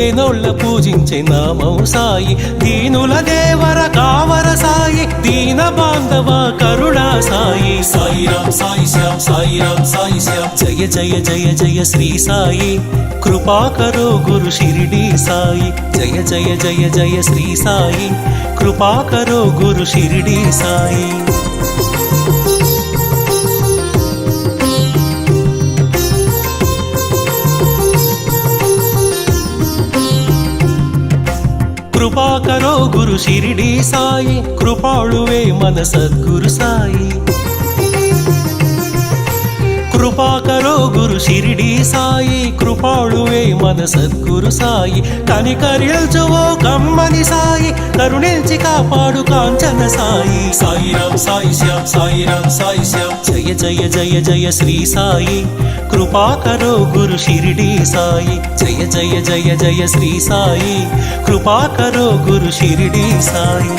నోళ్ళ పూజించే నామం సాయి, దీనుల దేవర కావర సాయి, దీన బాంధవ కరుణా సాయి. సాయిరాం సాయి శ్యామ్, సాయిరాం సాయి శ్యామ్. జయ జయ జయ జయ శ్రీ సాయి, కృపాకరో గురు షిరిడి సాయి. జయ జయ జయ జయ శ్రీ సాయి, కృపాకరో గురు షిరిడి సాయి. కృపాకరో గురు షిరిడి సాయి, కృపాళువే మన సద్గురు సాయి. కృపాకరో గురు షిరిడి సాయి, కృపాళువే మన సద్గురు సాయి. కనికరిల్చువో కమ్మని సాయి, కరుణించి కాపాడు కాంచన సాయి. సాయిరాం సాయి శ్యామ్, సాయిరాం సాయి శ్యామ్. జయ జయ జయ జయ శ్రీ సాయి, కృపాకరో గురు షిరిడి సాయి. జయ జయ జయ జయ శ్రీ సాయి, కృపాకరో గురు షిరిడి సాయి.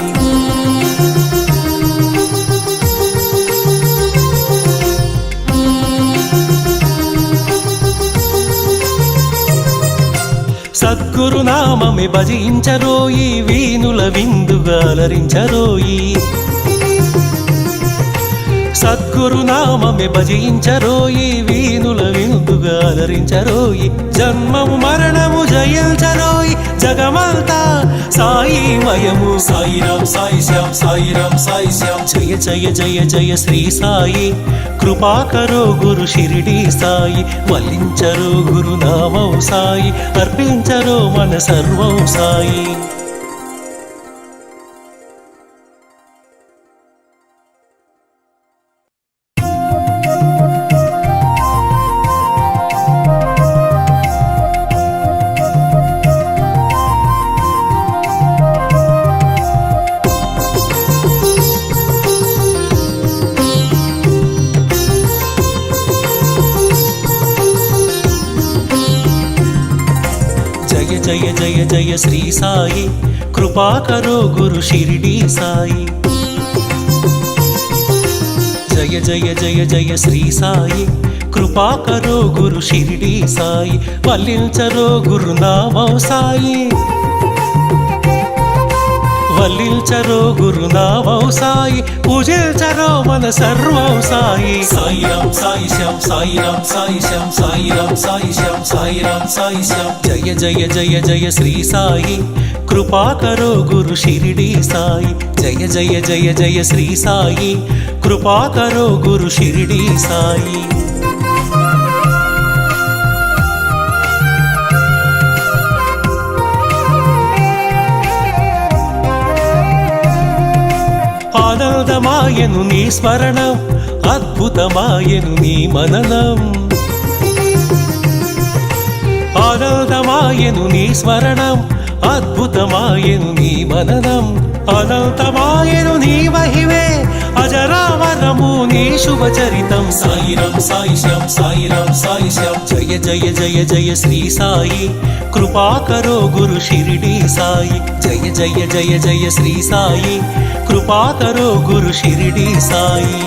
సద్గురు నామమే భజించరోయి, వీనుల విందుగా అలరించరోయి. సద్గురు నామమే భజించరోయి, వీనుల విందుగా అలరించరోయి. జన్మము మరణము జయించరోయి, జగమంతా సాయి మయము. సాయిరాం సాయి శ్యామ్, సాయిరాం సాయి శ్యామ్. జయ జయ జయ జయ శ్రీ సాయి, కృపాకరో గురు షిరిడి సాయి. వల్లించరో గురు నామం సాయి, అర్పించరో మన సర్వం సాయి. జయ జయ జయ శ్రీ సాయి, కృపాకరో గురు షిరిడి సాయి. జయ జయ జయ జయ శ్రీ సాయి, కృపాకరో గురు షిరిడి సాయి. వల్లించరో గురు నామం సాయి, వల్లించరో గురు నామం సాయి. పూజించరో మన సర్వం సాయి. సాయిరాం సాయి శ్యామ్, సాయిరాం సాయి శ్యామ్. సాయిరాం సాయి శ్యామ్, సాయిరాం సాయి శ్యామ్. జయ జయ జయ జయ శ్రీ సాయి, కృపాకరో గురు షిరిడి సాయి. జయ జయ జయ జయ శ్రీ సాయి, కృపాకరో గురు షిరిడి సాయి. ఆనందమాయను నీ స్మరణం, అద్భుతమాయను నీ మననం. ఆనందమాయను నీ స్మరణం, అద్భుతమాయను నీ మననం. అనంతమాయను నీ మహిమే, అజరామరము నీ శుభచరితం. సాయిరాం సాయి శ్యామ్, సాయిరాం సాయి శ్యామ్. జయ జయ జయ జయ శ్రీ సాయి, కృపాకరో గురు షిరిడి సాయి. జయ జయ జయ జయ శ్రీ సాయి, కృపాకరో గురు షిరిడి సాయి.